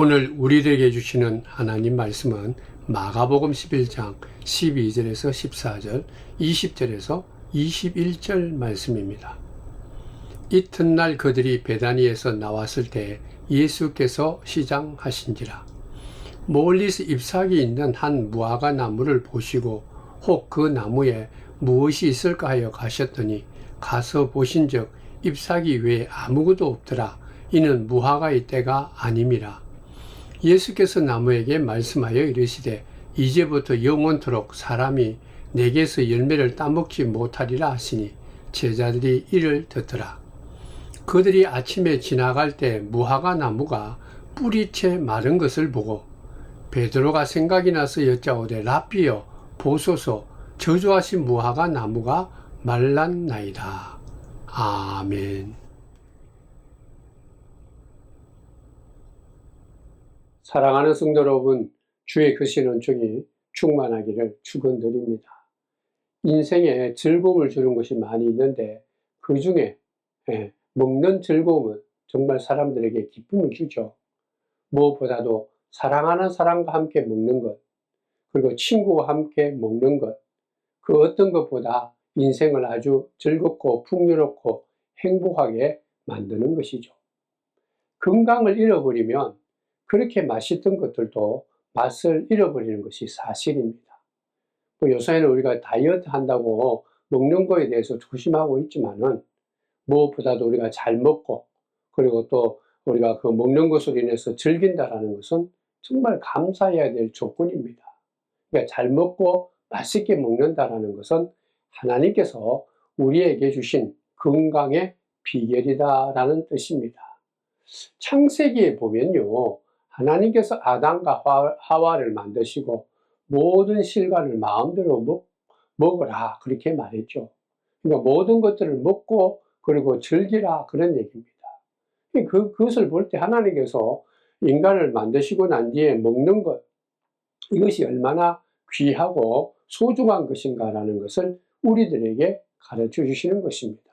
오늘 우리들에게 주시는 하나님 말씀은 마가복음 11장 12절에서 14절, 20절에서 21절 말씀입니다. 이튿날 그들이 베다니에서 나왔을 때 예수께서 시장하신지라. 멀리서 잎사귀 있는 한 무화과 나무를 보시고 혹 그 나무에 무엇이 있을까 하여 가셨더니 가서 보신즉 잎사귀 외에 아무것도 없더라. 이는 무화과의 때가 아님이라. 예수께서 나무에게 말씀하여 이르시되 이제부터 영원토록 사람이 내게서 열매를 따먹지 못하리라 하시니 제자들이 이를 듣더라. 그들이 아침에 지나갈 때 무화과 나무가 뿌리채 마른 것을 보고 베드로가 생각이 나서 여짜오되 랍비여 보소서 저주하신 무화과 나무가 말랐나이다. 아멘. 사랑하는 성도 여러분, 주의 크신 은총이 충만하기를 축원드립니다. 인생에 즐거움을 주는 것이 많이 있는데 그 중에 먹는 즐거움은 정말 사람들에게 기쁨을 주죠. 무엇보다도 사랑하는 사람과 함께 먹는 것, 그리고 친구와 함께 먹는 것, 그 어떤 것보다 인생을 아주 즐겁고 풍요롭고 행복하게 만드는 것이죠. 건강을 잃어버리면 그렇게 맛있던 것들도 맛을 잃어버리는 것이 사실입니다. 요새는 우리가 다이어트 한다고 먹는 거에 대해서 조심하고 있지만은 무엇보다도 우리가 잘 먹고 그리고 또 우리가 그 먹는 것으로 인해서 즐긴다라는 것은 정말 감사해야 될 조건입니다. 그러니까 잘 먹고 맛있게 먹는다라는 것은 하나님께서 우리에게 주신 건강의 비결이다라는 뜻입니다. 창세기에 보면요, 하나님께서 아담과 하와를 만드시고 모든 실과를 마음대로 먹으라 그렇게 말했죠. 그러니까 모든 것들을 먹고 그리고 즐기라 그런 얘기입니다. 그것을 볼 때 하나님께서 인간을 만드시고 난 뒤에 먹는 것, 이것이 얼마나 귀하고 소중한 것인가라는 것을 우리들에게 가르쳐 주시는 것입니다.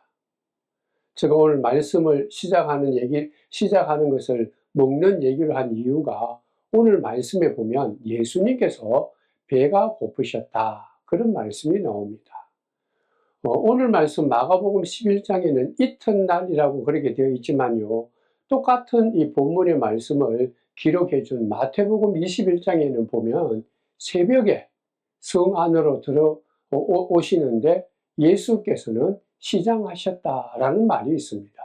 제가 오늘 말씀을 시작하는 것을 먹는 얘기를 한 이유가 오늘 말씀에 보면 예수님께서 배가 고프셨다 그런 말씀이 나옵니다. 오늘 말씀 마가복음 11장에는 이튿날이라고 그렇게 되어 있지만요, 똑같은 이 본문의 말씀을 기록해 준 마태복음 21장에는 보면 새벽에 성 안으로 들어오시는데 예수께서는 시장하셨다라는 말이 있습니다.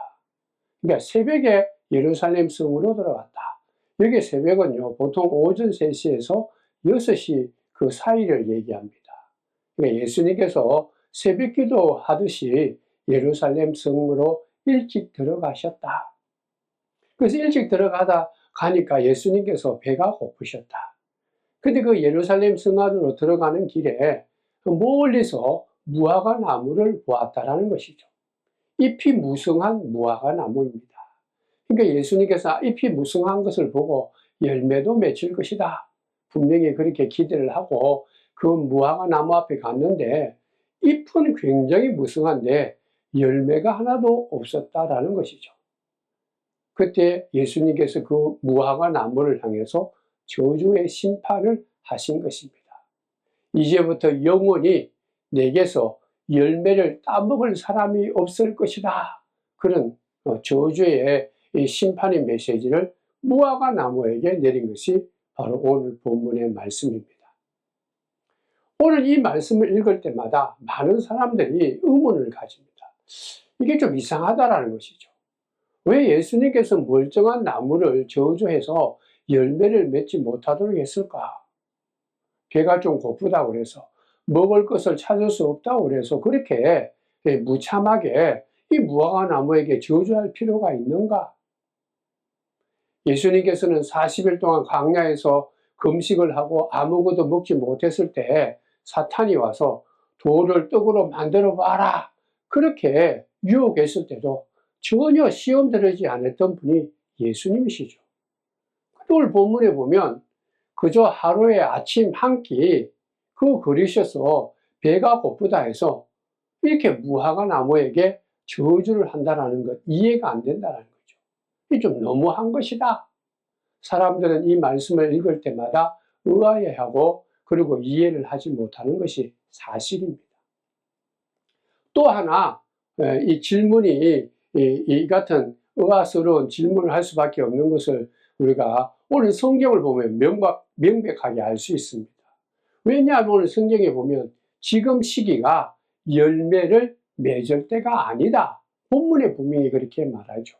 그러니까 새벽에 예루살렘 성으로 들어갔다. 여기 새벽은요, 보통 오전 3시에서 6시 그 사이를 얘기합니다. 그러니까 예수님께서 새벽 기도 하듯이 예루살렘 성으로 일찍 들어가셨다. 그래서 일찍 가니까 예수님께서 배가 고프셨다. 근데 그 예루살렘 성 안으로 들어가는 길에 멀리서 무화과 나무를 보았다라는 것이죠. 잎이 무성한 무화과 나무입니다. 그러니까 예수님께서 잎이 무성한 것을 보고 열매도 맺을 것이다. 분명히 그렇게 기대를 하고 그 무화과 나무 앞에 갔는데 잎은 굉장히 무성한데 열매가 하나도 없었다라는 것이죠. 그때 예수님께서 그 무화과 나무를 향해서 저주의 심판을 하신 것입니다. 이제부터 영원히 내게서 열매를 따먹을 사람이 없을 것이다. 그런 저주의 심판의 메시지를 무화과 나무에게 내린 것이 바로 오늘 본문의 말씀입니다. 오늘 이 말씀을 읽을 때마다 많은 사람들이 의문을 가집니다. 이게 좀 이상하다라는 것이죠. 왜 예수님께서 멀쩡한 나무를 저주해서 열매를 맺지 못하도록 했을까? 배가 좀 고프다고 그래서 먹을 것을 찾을 수 없다고 그래서 그렇게 무참하게 이 무화과 나무에게 저주할 필요가 있는가? 예수님께서는 40일 동안 광야에서 금식을 하고 아무것도 먹지 못했을 때 사탄이 와서 돌을 떡으로 만들어 봐라 그렇게 유혹했을 때도 전혀 시험 들지 않았던 분이 예수님이시죠. 오늘 본문에 보면 그저 하루에 아침 한 끼 그 그릇에서 배가 고프다 해서 이렇게 무화과 나무에게 저주를 한다는 것 이해가 안 된다는 거죠. 이게 좀 너무한 것이다. 사람들은 이 말씀을 읽을 때마다 의아해하고 그리고 이해를 하지 못하는 것이 사실입니다. 또 하나 이 질문이 이 같은 의아스러운 질문을 할 수밖에 없는 것을 우리가 오늘 성경을 보면 명백하게 알 수 있습니다. 왜냐하면 오늘 성경에 보면 지금 시기가 열매를 맺을 때가 아니다. 본문에 분명히 그렇게 말하죠.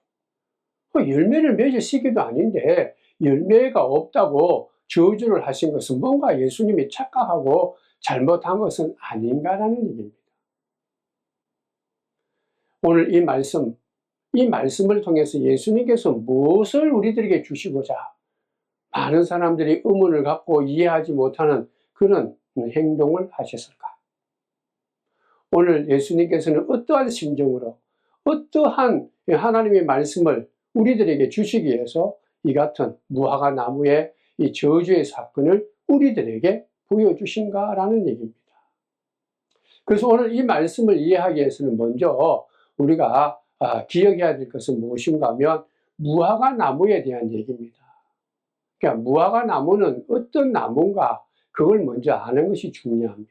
열매를 맺을 시기도 아닌데 열매가 없다고 저주를 하신 것은 뭔가 예수님이 착각하고 잘못한 것은 아닌가라는 얘기입니다. 오늘 이 말씀을 통해서 예수님께서 무엇을 우리들에게 주시고자 많은 사람들이 의문을 갖고 이해하지 못하는 그런 행동을 하셨을까? 오늘 예수님께서는 어떠한 심정으로 어떠한 하나님의 말씀을 우리들에게 주시기 위해서 이 같은 무화과 나무의 이 저주의 사건을 우리들에게 보여주신가라는 얘기입니다. 그래서 오늘 이 말씀을 이해하기 위해서는 먼저 우리가 기억해야 될 것은 무엇인가 하면 무화과 나무에 대한 얘기입니다. 그러니까 무화과 나무는 어떤 나무인가 그걸 먼저 아는 것이 중요합니다.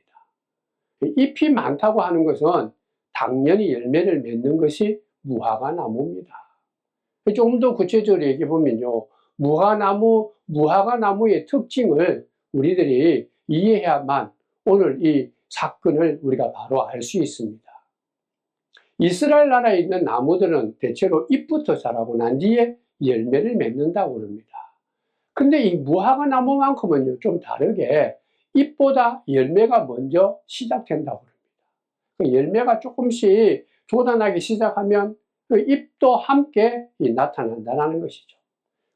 잎이 많다고 하는 것은 당연히 열매를 맺는 것이 무화과 나무입니다. 조금 더 구체적으로 얘기해 보면요, 무화과 나무의 특징을 우리들이 이해해야만 오늘 이 사건을 우리가 바로 알 수 있습니다. 이스라엘 나라에 있는 나무들은 대체로 잎부터 자라고 난 뒤에 열매를 맺는다고 그럽니다. 근데 이 무화과 나무만큼은요, 좀 다르게 잎보다 열매가 먼저 시작된다고 합니다. 열매가 조금씩 돋아나기 시작하면 그 잎도 함께 나타난다는 것이죠.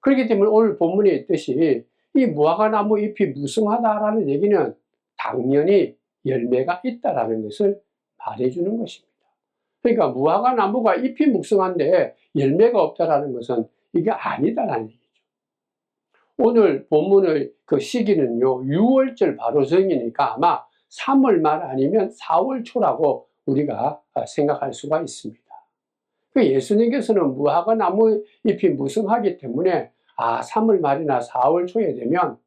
그렇기 때문에 오늘 본문에 있듯이 이 무화과 나무 잎이 무성하다라는 얘기는 당연히 열매가 있다라는 것을 말해주는 것입니다. 그러니까 무화과 나무가 잎이 묵성한데 열매가 없다라는 것은 이게 아니다라는 얘기죠. 오늘 본문의 그 시기는요, 6월절 바로 전이니까 아마 3월 말 아니면 4월 초라고 우리가 생각할 수가 있습니다. 예수님께서는 무화과 나무 잎이 무성하기 때문에 3월 말이나 4월 초에 되면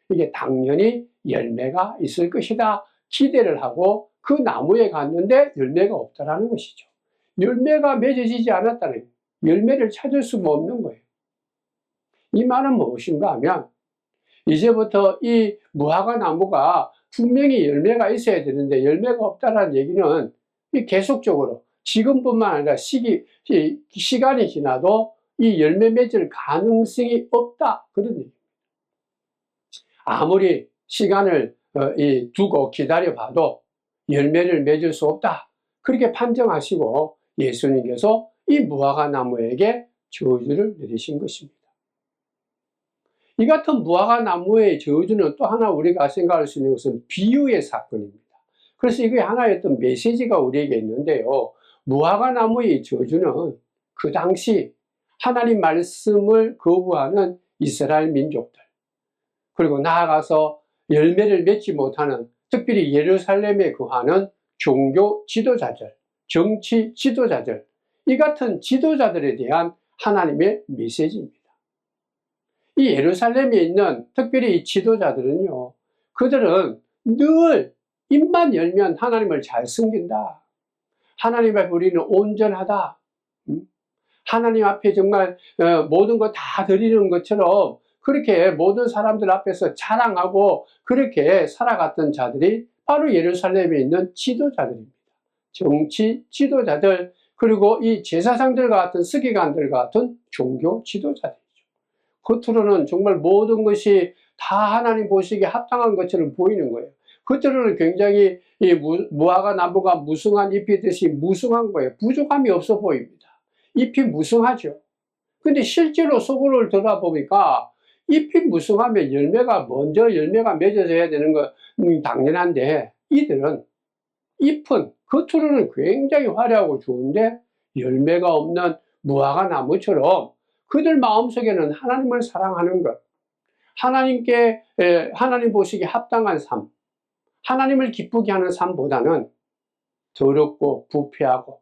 이게 당연히 열매가 있을 것이다 기대를 하고 그 나무에 갔는데 열매가 없다라는 것이죠. 열매가 맺어지지 않았다는, 열매를 찾을 수가 없는 거예요. 이 말은 무엇인가 하면 이제부터 이 무화과 나무가 분명히 열매가 있어야 되는데 열매가 없다는 얘기는 계속적으로 지금뿐만 아니라 시간이 지나도 이 열매 맺을 가능성이 없다, 그런 얘기입니다. 아무리 시간을 두고 기다려봐도 열매를 맺을 수 없다, 그렇게 판정하시고 예수님께서 이 무화과 나무에게 저주를 내리신 것입니다. 이 같은 무화과 나무의 저주는 또 하나 우리가 생각할 수 있는 것은 비유의 사건입니다. 그래서 이게 하나의 어떤 메시지가 우리에게 있는데요, 무화과 나무의 저주는 그 당시 하나님 말씀을 거부하는 이스라엘 민족들, 그리고 나아가서 열매를 맺지 못하는, 특별히 예루살렘에 거하는 종교 지도자들, 정치 지도자들, 이 같은 지도자들에 대한 하나님의 메시지입니다. 이 예루살렘에 있는 특별히 이 지도자들은요, 그들은 늘 입만 열면 하나님을 잘 섬긴다, 하나님 앞에 우리는 온전하다, 하나님 앞에 정말 모든 거 다 드리는 것처럼 그렇게 모든 사람들 앞에서 자랑하고 그렇게 살아갔던 자들이 바로 예루살렘에 있는 지도자들입니다. 정치 지도자들, 그리고 이 제사장들과 같은 서기관들과 같은 종교 지도자들이죠. 겉으로는 정말 모든 것이 다 하나님 보시기에 합당한 것처럼 보이는 거예요. 겉으로는 굉장히 이 무화과 나무가 무성한 잎이듯이 무성한 거예요. 부족함이 없어 보입니다. 잎이 무성하죠. 근데 실제로 속으로 돌아보니까 잎이 무성하면 먼저 열매가 맺어져야 되는 건 당연한데, 이들은 잎은 겉으로는 굉장히 화려하고 좋은데 열매가 없는 무화과 나무처럼 그들 마음속에는 하나님을 사랑하는 것, 하나님 보시기에 합당한 삶, 하나님을 기쁘게 하는 삶보다는 더럽고 부패하고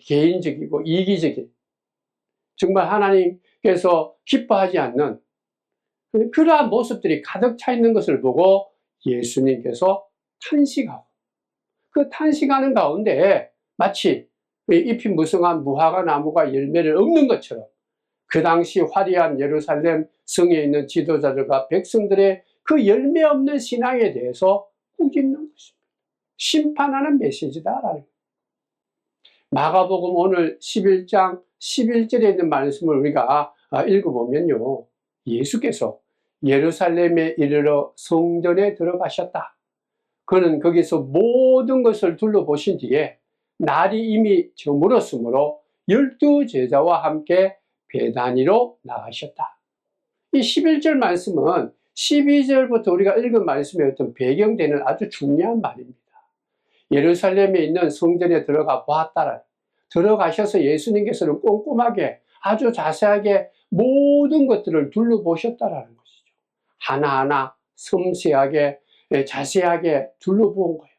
개인적이고 이기적인, 정말 하나님께 그래서 기뻐하지 않는 그러한 모습들이 가득 차 있는 것을 보고 예수님께서 탄식하고, 그 탄식하는 가운데 마치 잎이 무성한 무화과 나무가 열매를 얻는 것처럼 그 당시 화려한 예루살렘 성에 있는 지도자들과 백성들의 그 열매 없는 신앙에 대해서 꾸짖는 것입니다. 심판하는 메시지다라는 거예요. 마가복음 오늘 11장 11절에 있는 말씀을 우리가 읽어보면요, 예수께서 예루살렘에 이르러 성전에 들어가셨다. 그는 거기서 모든 것을 둘러보신 뒤에 날이 이미 저물었으므로 12제자와 함께 베다니로 나가셨다. 이 11절 말씀은 12절부터 우리가 읽은 말씀의 어떤 배경되는 아주 중요한 말입니다. 예루살렘에 있는 성전에 들어가 보았다라. 들어가셔서 예수님께서는 꼼꼼하게 아주 자세하게 모든 것들을 둘러보셨다라는 것이죠. 하나하나 섬세하게 자세하게 둘러본 거예요.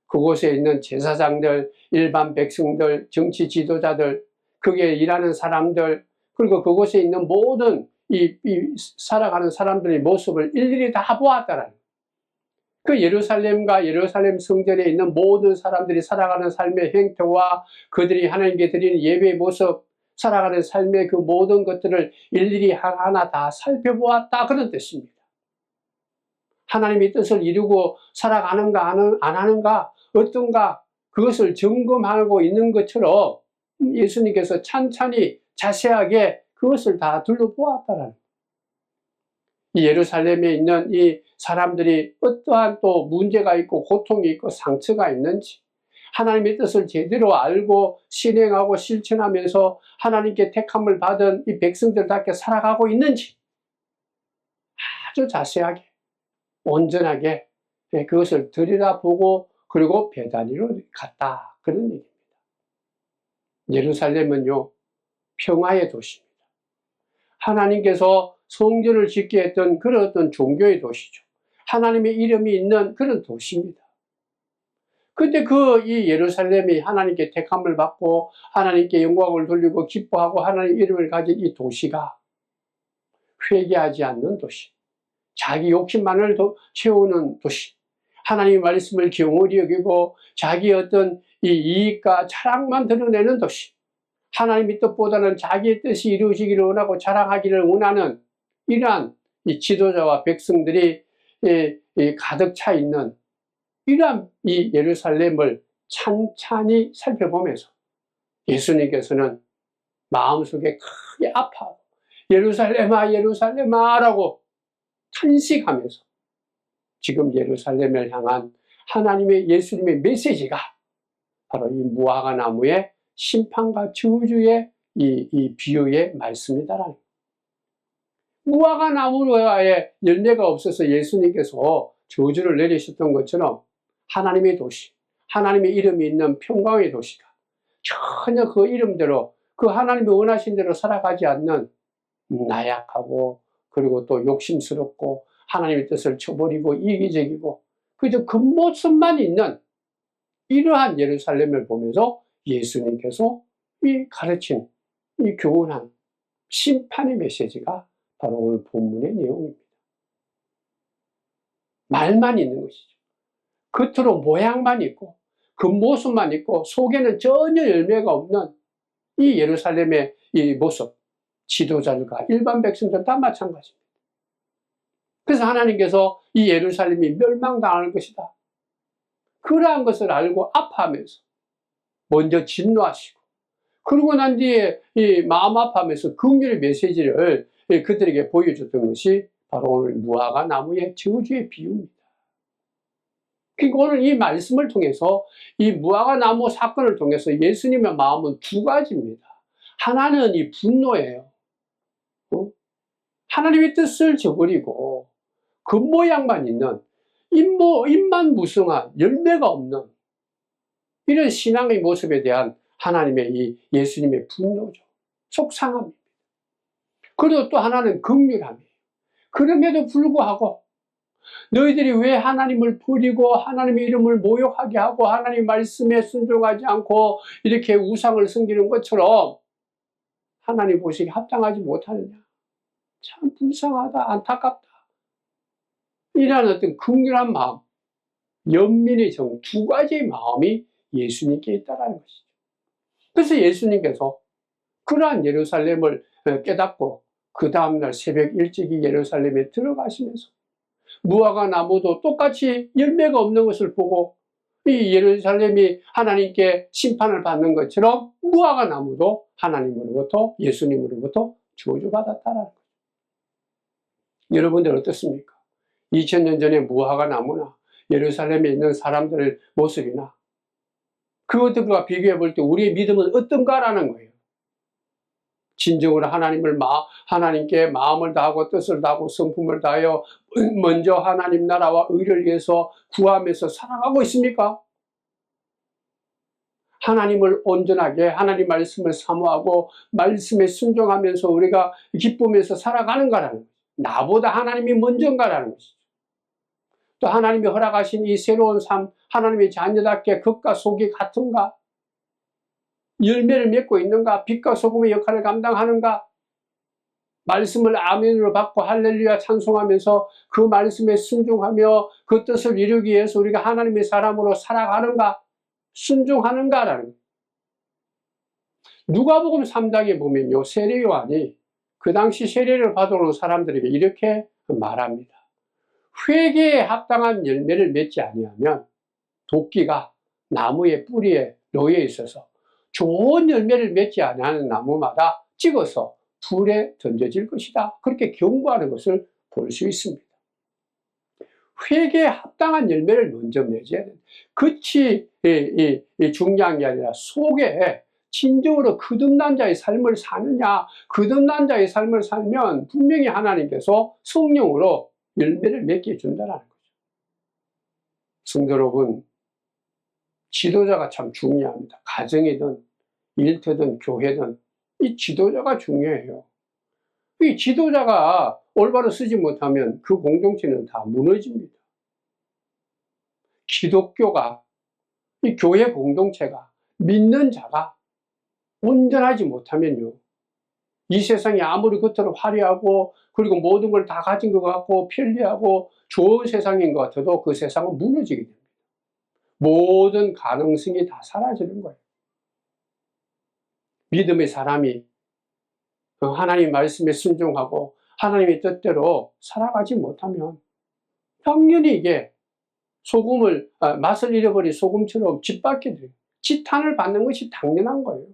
그곳에 있는 제사장들, 일반 백성들, 정치 지도자들, 거기에 일하는 사람들, 그리고 그곳에 있는 모든 이 살아가는 사람들의 모습을 일일이 다 보았다라는 거예요. 그 예루살렘과 예루살렘 성전에 있는 모든 사람들이 살아가는 삶의 행태와 그들이 하나님께 드리는 예배의 모습, 살아가는 삶의 그 모든 것들을 일일이 하나하나 다 살펴보았다, 그런 뜻입니다. 하나님의 뜻을 이루고 살아가는가 안 하는가, 어떤가, 그것을 점검하고 있는 것처럼 예수님께서 찬찬히 자세하게 그것을 다 둘러보았다라는 거예요. 이 예루살렘에 있는 이 사람들이 어떠한 또 문제가 있고 고통이 있고 상처가 있는지, 하나님의 뜻을 제대로 알고 실행하고 실천하면서 하나님께 택함을 받은 이 백성들답게 살아가고 있는지 아주 자세하게 온전하게 그것을 들여다보고 그리고 베다니로 갔다, 그런 얘기입니다. 예루살렘은요, 평화의 도시입니다. 하나님께서 성전을 짓게 했던 그런 어떤 종교의 도시죠. 하나님의 이름이 있는 그런 도시입니다. 근데 이 예루살렘이 하나님께 택함을 받고 하나님께 영광을 돌리고 기뻐하고 하나님의 이름을 가진 이 도시가 회개하지 않는 도시, 자기 욕심만을 채우는 도시, 하나님의 말씀을 경홀히 여기고 자기 어떤 이 이익과 자랑만 드러내는 도시, 하나님의 뜻보다는 자기의 뜻이 이루어지기를 원하고 자랑하기를 원하는 이러한 이 지도자와 백성들이 가득 차 있는 이러한 이 예루살렘을 찬찬히 살펴보면서 예수님께서는 마음속에 크게 아파하고 예루살렘아 예루살렘아 라고 탄식하면서 지금 예루살렘을 향한 하나님의 예수님의 메시지가 바로 이 무화과 나무의 심판과 저주의 이 비유의 말씀이다라는 거예요. 무화과 나무에 열매가 없어서 예수님께서 저주를 내리셨던 것처럼 하나님의 도시, 하나님의 이름이 있는 평강의 도시가 전혀 그 이름대로 그 하나님이 원하신 대로 살아가지 않는 나약하고 그리고 또 욕심스럽고 하나님의 뜻을 쳐버리고 이기적이고 그저 겉모습만 있는 이러한 예루살렘을 보면서 예수님께서 이 가르친 이 교훈한 심판의 메시지가 바로 오늘 본문의 내용입니다. 말만 있는 것이죠. 겉으로 모양만 있고 겉모습만 있고 속에는 전혀 열매가 없는 이 예루살렘의 이 모습, 지도자들과 일반 백성들 다 마찬가지입니다. 그래서 하나님께서 이 예루살렘이 멸망당할 것이다, 그러한 것을 알고 아파하면서 먼저 진노하시고 그러고 난 뒤에 이 마음 아파하면서 긍휼의 메시지를 그들에게 보여줬던 것이 바로 오늘 무화과 나무의 저주의 비유입니다. 그러니까 오늘 이 말씀을 통해서 이 무화과 나무 사건을 통해서 예수님의 마음은 두 가지입니다. 하나는 이 분노예요. 하나님의 뜻을 저버리고 겉모양만 있는 입만 무성한 열매가 없는 이런 신앙의 모습에 대한 하나님의 이 예수님의 분노죠. 속상함입니다. 그리고 또 하나는 긍휼함이에요. 그럼에도 불구하고 너희들이 왜 하나님을 버리고 하나님의 이름을 모욕하게 하고 하나님 말씀에 순종하지 않고 이렇게 우상을 섬기는 것처럼 하나님 보시기에 합당하지 못하느냐. 참 불쌍하다, 안타깝다. 이러한 어떤 긍휼한 마음, 연민의 정, 두 가지의 마음이 예수님께 있다는 것이죠. 그래서 예수님께서 그러한 예루살렘을 깨닫고 그 다음날 새벽 일찍이 예루살렘에 들어가시면서 무화과 나무도 똑같이 열매가 없는 것을 보고 이 예루살렘이 하나님께 심판을 받는 것처럼 무화과 나무도 하나님으로부터, 예수님으로부터 저주받았다는 거죠. 여러분들 어떻습니까? 2000년 전에 무화과 나무나 예루살렘에 있는 사람들의 모습이나 그것들과 비교해 볼 때 우리의 믿음은 어떤가라는 거예요. 진정으로 하나님께 마음을 다하고 뜻을 다하고 성품을 다하여 먼저 하나님 나라와 의를 위해서 구하면서 살아가고 있습니까? 하나님을 온전하게 하나님 말씀을 사모하고 말씀에 순종하면서 우리가 기쁨에서 살아가는가라는 거죠. 나보다 하나님이 먼저인가라는 것이죠. 또 하나님이 허락하신 이 새로운 삶, 하나님의 자녀답게 겉과 속이 같은가? 열매를 맺고 있는가? 빛과 소금의 역할을 감당하는가? 말씀을 아멘으로 받고 할렐루야 찬송하면서 그 말씀에 순종하며 그 뜻을 이루기 위해서 우리가 하나님의 사람으로 살아가는가? 순종하는가라는 거예요. 누가복음 3장에 보면요, 세례 요한이 그 당시 세례를 받아오는 사람들에게 이렇게 말합니다. 회개에 합당한 열매를 맺지 아니하면 도끼가 나무의 뿌리에 놓여 있어서 좋은 열매를 맺지 아니하는 나무마다 찍어서 불에 던져질 것이다. 그렇게 경고하는 것을 볼 수 있습니다. 회개에 합당한 열매를 먼저 맺어야 된다. 끝이 중요한 게 아니라 속에 진정으로 거듭난 자의 삶을 사느냐. 거듭난 자의 삶을 살면 분명히 하나님께서 성령으로 열매를 맺게 해준다는 거죠. 성도 여러분, 지도자가 참 중요합니다. 가정이든 일터든 교회든 이 지도자가 중요해요. 이 지도자가 올바로 쓰지 못하면 그 공동체는 다 무너집니다. 기독교가, 이 교회 공동체가, 믿는 자가 온전하지 못하면요, 이 세상이 아무리 겉으로 화려하고 그리고 모든 걸 다 가진 것 같고 편리하고 좋은 세상인 것 같아도 그 세상은 무너지게 됩니다. 모든 가능성이 다 사라지는 거예요. 믿음의 사람이 하나님 말씀에 순종하고 하나님의 뜻대로 살아가지 못하면 당연히 이게 맛을 잃어버린 소금처럼 짓밟게 돼요. 지탄을 받는 것이 당연한 거예요.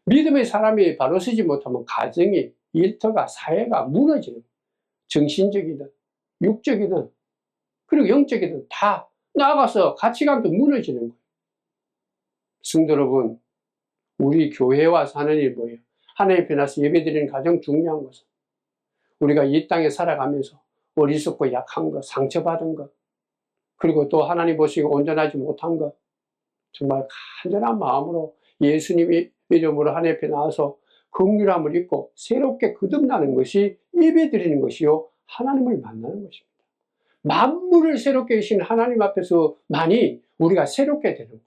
믿음의 사람이 바로 서지 못하면 가정이, 일터가, 사회가 무너지는 거예요. 정신적이든 육적이든 그리고 영적이든 다 나아가서 가치관도 무너지는 거예요. 성도 여러분, 우리 교회에 와서 하는 일이 뭐예요? 하나님 앞에 나서 예배드리는 가장 중요한 것은 우리가 이 땅에 살아가면서 어리석고 약한 것, 상처받은 것, 그리고 또 하나님 보시고 온전하지 못한 것, 정말 간절한 마음으로 예수님 이름으로 하나님 앞에 나와서 긍휼함을 입고 새롭게 거듭나는 것이 예배드리는 것이요, 하나님을 만나는 것입니다. 만물을 새롭게 하신 하나님 앞에서만이 우리가 새롭게 되는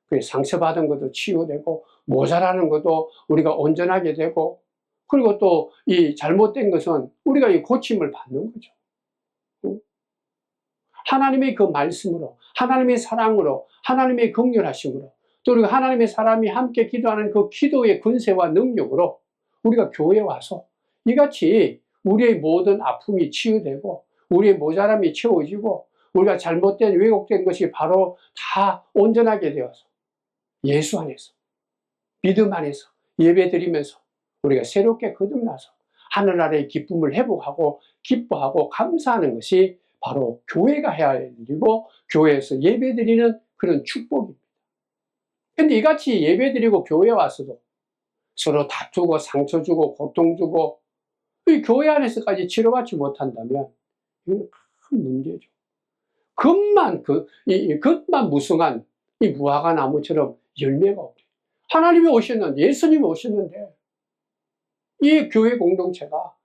거예요. 상처받은 것도 치유되고 모자라는 것도 우리가 온전하게 되고, 그리고 또 이 잘못된 것은 우리가 이 고침을 받는 거죠. 하나님의 그 말씀으로, 하나님의 사랑으로, 하나님의 긍휼하심으로, 또 우리가 하나님의 사람이 함께 기도하는 그 기도의 근세와 능력으로 우리가 교회에 와서 이같이 우리의 모든 아픔이 치유되고 우리의 모자람이 채워지고 우리가 잘못된 왜곡된 것이 바로 다 온전하게 되어서 예수 안에서, 믿음 안에서 예배드리면서 우리가 새롭게 거듭나서 하늘나라의 기쁨을 회복하고 기뻐하고 감사하는 것이 바로 교회가 해야 할 일이고 교회에서 예배드리는 그런 축복입니다. 그런데 이같이 예배드리고 교회에 와서도 서로 다투고 상처 주고 고통 주고 이 교회 안에서까지 치료받지 못한다면 이건 큰 문제죠. 겉만 무성한 이 무화과 나무처럼 열매가 없대. 하나님이 오셨는데, 예수님이 오셨는데 이 교회 공동체가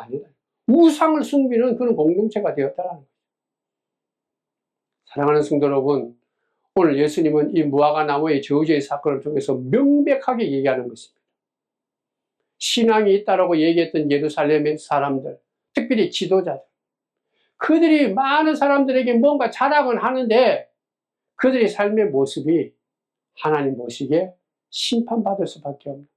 아니다. 우상을 숭배하는 그런 공동체가 되었다는 거예요. 사랑하는 성도 여러분, 오늘 예수님은 이 무화과 나무의 저주의 사건을 통해서 명백하게 얘기하는 것입니다. 신앙이 있다라고 얘기했던 예루살렘의 사람들, 특별히 지도자들, 그들이 많은 사람들에게 뭔가 자랑을 하는데 그들의 삶의 모습이 하나님 보시기에 심판받을 수밖에 없는,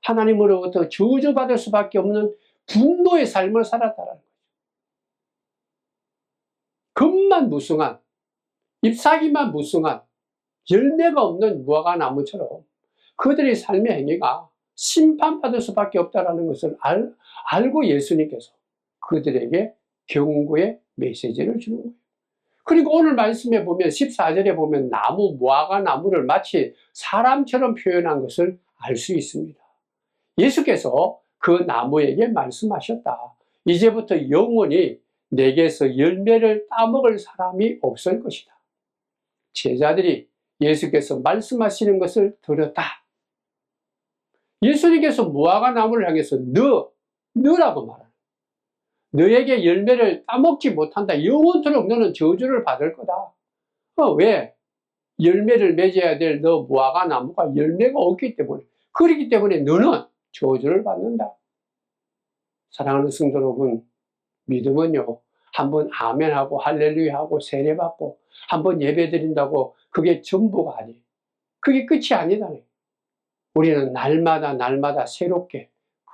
하나님으로부터 저주받을 수밖에 없는 분노의 삶을 살았다는 거예요. 겉만 무성한, 잎사귀만 무성한, 열매가 없는 무화과 나무처럼 그들의 삶의 행위가 심판받을 수밖에 없다는 것을 알고 예수님께서 그들에게 경고의 메시지를 주는 거예요. 그리고 오늘 말씀에 보면 14절에 보면 무화과 나무를 마치 사람처럼 표현한 것을 알 수 있습니다. 예수께서 그 나무에게 말씀하셨다. 이제부터 영원히 내게서 열매를 따먹을 사람이 없을 것이다. 제자들이 예수께서 말씀하시는 것을 들었다. 예수님께서 무화과 나무를 향해서 너라고 말하는, 너에게 열매를 따먹지 못한다. 영원토록 너는 저주를 받을 거다. 왜? 열매를 맺어야 될 너 무화과 나무가 열매가 없기 때문에, 그렇기 때문에 너는 저주를 받는다. 사랑하는 성도 여러분, 믿음은요, 한번 아멘하고 할렐루야하고 세례받고 한번 예배드린다고 그게 전부가 아니에요. 그게 끝이 아니다. 우리는 날마다 새롭게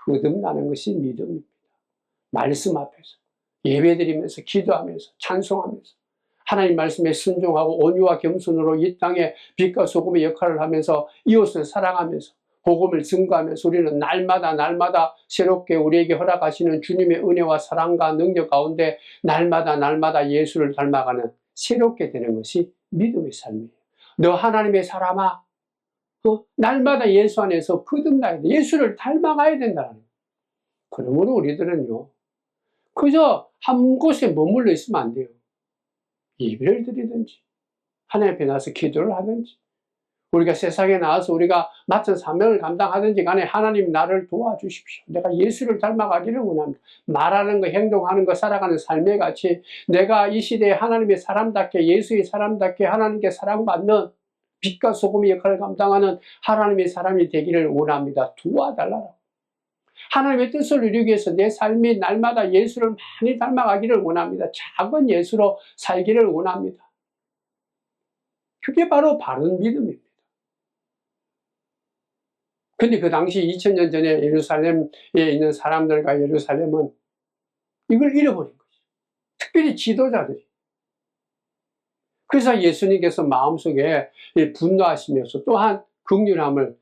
거듭나는 것이 믿음입니다. 말씀 앞에서 예배드리면서 기도하면서 찬송하면서 하나님 말씀에 순종하고 온유와 겸손으로 이 땅에 빛과 소금의 역할을 하면서 이웃을 사랑하면서 복음을 증거하면서 우리는 날마다 새롭게 우리에게 허락하시는 주님의 은혜와 사랑과 능력 가운데 날마다 예수를 닮아가는 새롭게 되는 것이 믿음의 삶이에요. 너 하나님의 사람아, 날마다 예수 안에서 거듭나야 돼. 예수를 닮아가야 된다는 거예요. 그러므로 우리들은요, 그저 한 곳에 머물러 있으면 안 돼요. 예배를 드리든지 하나님 앞에 나와서 기도를 하든지 우리가 세상에 나와서 우리가 맡은 사명을 감당하든지 간에 하나님 나를 도와주십시오. 내가 예수를 닮아가기를 원합니다. 말하는 거, 행동하는 거, 살아가는 삶의 가치, 내가 이 시대에 하나님의 사람답게, 예수의 사람답게 하나님께 사랑받는 빛과 소금의 역할을 감당하는 하나님의 사람이 되기를 원합니다. 도와달라고. 하나님의 뜻을 이루기 위해서 내 삶이 날마다 예수를 많이 닮아가기를 원합니다. 작은 예수로 살기를 원합니다. 그게 바로 바른 믿음입니다. 근데 그 당시 2000년 전에 예루살렘에 있는 사람들과 예루살렘은 이걸 잃어버린 거죠. 특별히 지도자들이. 그래서 예수님께서 마음속에 분노하시면서 또한 긍휼한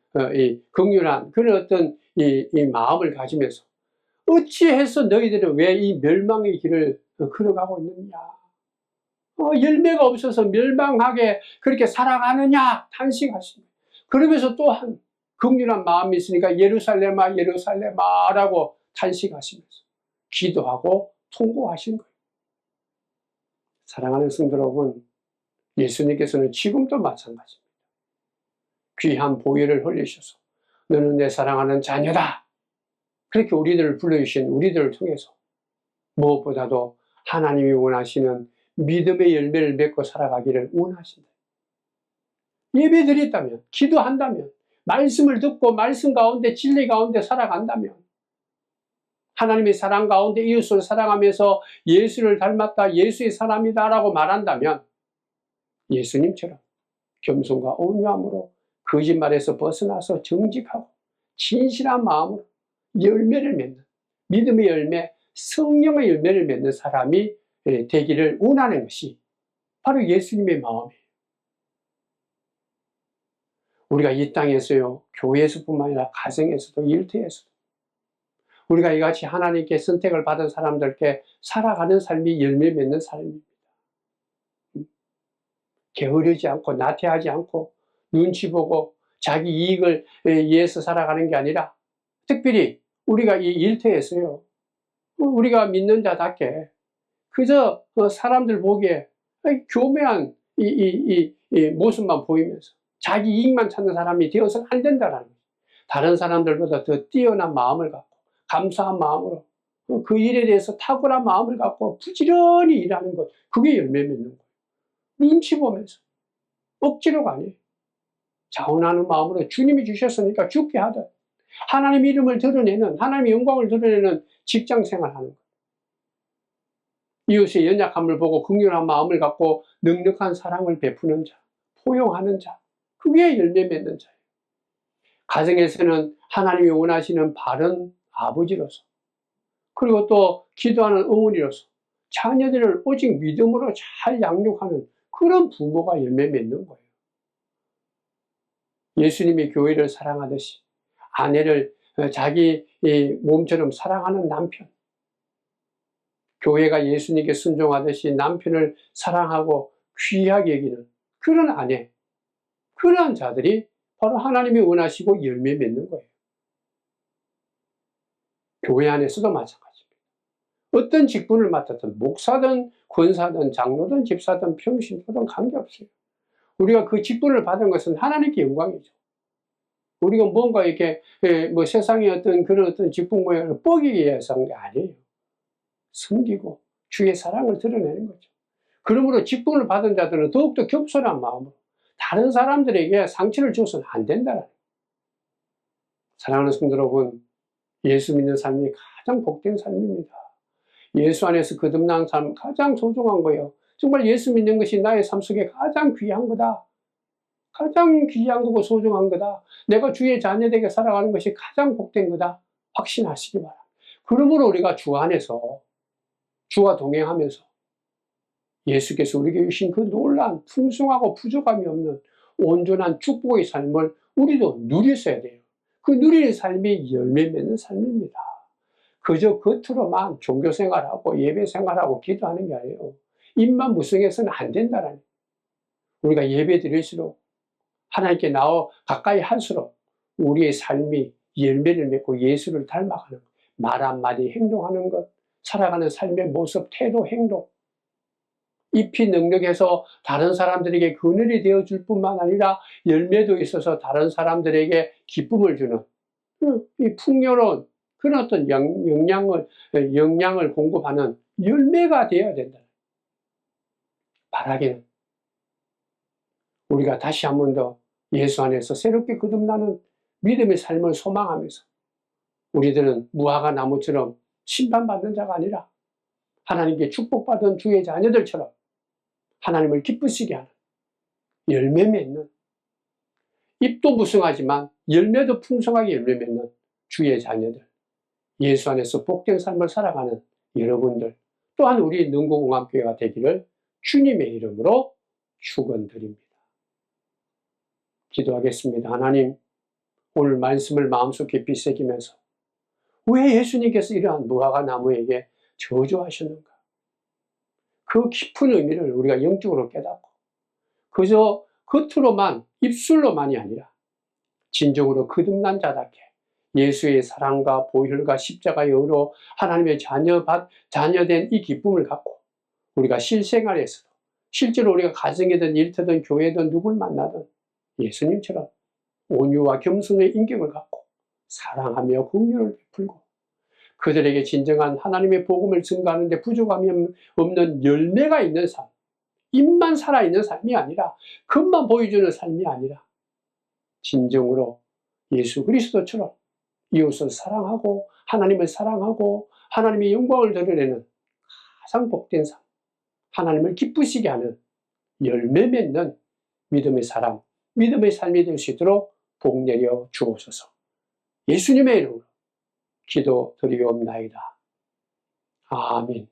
그런 어떤 이 마음을 가지면서 어찌해서 너희들은 왜 이 멸망의 길을 걸어가고 있느냐, 열매가 없어서 멸망하게 그렇게 살아가느냐 탄식하십니다. 그러면서 또한 긍휼한 마음이 있으니까 예루살렘아 예루살렘아 라고 탄식하시면서 기도하고 통곡하신 거예요. 사랑하는 성도 여러분, 예수님께서는 지금도 마찬가지입니다. 귀한 보혈을 흘리셔서 너는 내 사랑하는 자녀다, 그렇게 우리들을 불러주신 우리들을 통해서 무엇보다도 하나님이 원하시는 믿음의 열매를 맺고 살아가기를 원하신다. 예배드렸다면, 기도한다면, 말씀을 듣고 말씀 가운데 진리 가운데 살아간다면, 하나님의 사랑 가운데 이웃을 사랑하면서 예수를 닮았다, 예수의 사람이다 라고 말한다면 예수님처럼 겸손과 온유함으로 거짓말에서 벗어나서 정직하고 진실한 마음으로 열매를 맺는, 믿음의 열매, 성령의 열매를 맺는 사람이 되기를 원하는 것이 바로 예수님의 마음이에요. 우리가 이 땅에서요, 교회에서뿐만 아니라 가정에서도 일터에서도 우리가 이같이 하나님께 선택을 받은 사람들께 살아가는 삶이 열매 맺는 삶입니다. 게으르지 않고 나태하지 않고 눈치 보고 자기 이익을 위해서 살아가는 게 아니라, 특별히 우리가 이 일터에서요, 우리가 믿는 자답게 그저 사람들 보기에 교묘한 이 모습만 보이면서 자기 이익만 찾는 사람이 되어서는 안 된다는 거예요. 다른 사람들보다 더 뛰어난 마음을 갖고 감사한 마음으로 그 일에 대해서 탁월한 마음을 갖고 부지런히 일하는 것, 그게 열매 맺는 거예요. 눈치 보면서, 억지로가 아니에요. 자원하는 마음으로 주님이 주셨으니까 죽게 하듯, 하나님 이름을 드러내는, 하나님의 영광을 드러내는 직장 생활하는 것. 이웃의 연약함을 보고 긍휼한 마음을 갖고 넉넉한 사랑을 베푸는 자, 포용하는 자, 그게 열매 맺는 자예요. 가정에서는 하나님이 원하시는 바른 아버지로서, 그리고 또 기도하는 어머니로서 자녀들을 오직 믿음으로 잘 양육하는 그런 부모가 열매 맺는 거예요. 예수님이 교회를 사랑하듯이 아내를 자기 몸처럼 사랑하는 남편, 교회가 예수님께 순종하듯이 남편을 사랑하고 귀하게 여기는 그런 아내, 그러한 자들이 바로 하나님이 원하시고 열매 맺는 거예요. 교회 안에서도 마찬가지입니다. 어떤 직분을 맡았든 목사든 권사든 장로든 집사든 평신도든 관계없어요. 우리가 그 직분을 받은 것은 하나님께 영광이죠. 우리가 뭔가 이렇게 뭐 세상의 어떤 직분 모양을 뻐기기 위해서 한 게 아니에요. 섬기고 주의 사랑을 드러내는 거죠. 그러므로 직분을 받은 자들은 더욱더 겸손한 마음으로 다른 사람들에게 상처를 줘서는 안 된다는 거예요. 사랑하는 성도 여러분, 예수 믿는 삶이 가장 복된 삶입니다. 예수 안에서 거듭난 삶 가장 소중한 거예요. 정말 예수 믿는 것이 나의 삶 속에 가장 귀한 거다. 가장 귀한 거고 소중한 거다. 내가 주의 자녀되게 살아가는 것이 가장 복된 거다. 확신하시기 바랍니다. 그러므로 우리가 주 안에서 주와 동행하면서 예수께서 우리에게 주신 그 놀라운 풍성하고 부족함이 없는 온전한 축복의 삶을 우리도 누렸어야 돼요. 그 누리는 삶이 열매 맺는 삶입니다. 그저 겉으로만 종교 생활하고 예배 생활하고 기도하는 게 아니에요. 입만 무성해서는 안 된다는. 우리가 예배 드릴수록 하나님께 나와 가까이 할수록 우리의 삶이 열매를 맺고 예수를 닮아가는 것, 말 한마디 행동하는 것, 살아가는 삶의 모습, 태도, 행동, 잎이 넉넉해서 다른 사람들에게 그늘이 되어줄 뿐만 아니라 열매도 있어서 다른 사람들에게 기쁨을 주는 이 풍요로운 그런 어떤 영양을 공급하는 열매가 되어야 된다. 바라기는 우리가 다시 한 번 더 예수 안에서 새롭게 거듭나는 믿음의 삶을 소망하면서 우리들은 무화과 나무처럼 심판받는 자가 아니라 하나님께 축복받은 주의 자녀들처럼 하나님을 기쁘시게 하는 열매 맺는, 잎도 무성하지만 열매도 풍성하게 열매 맺는 주의 자녀들, 예수 안에서 복된 삶을 살아가는 여러분들, 또한 우리 능구공감교회가 되기를 주님의 이름으로 축원드립니다. 기도하겠습니다. 하나님, 오늘 말씀을 마음속 깊이 새기면서 왜 예수님께서 이러한 무화과 나무에게 저주하셨는가? 그 깊은 의미를 우리가 영적으로 깨닫고 그저 겉으로만, 입술로만이 아니라 진정으로 거듭난 자답게 예수의 사랑과 보혈과 십자가의 의로 하나님의 자녀된 이 기쁨을 갖고 우리가 실생활에서도 실제로 우리가 가정이든 일터든 교회든 누굴 만나든 예수님처럼 온유와 겸손의 인격을 갖고 사랑하며 긍휼을 베풀고 그들에게 진정한 하나님의 복음을 증거하는 데 부족함이 없는 열매가 있는 삶, 입만 살아있는 삶이 아니라 겉만 보여주는 삶이 아니라 진정으로 예수 그리스도처럼 이웃을 사랑하고 하나님을 사랑하고 하나님의 영광을 드러내는 가장 복된 삶, 하나님을 기쁘시게 하는 열매 맺는 믿음의 사람, 믿음의 삶이 될 수 있도록 복 내려 주옵소서. 예수님의 이름으로 기도드리옵나이다. 아멘.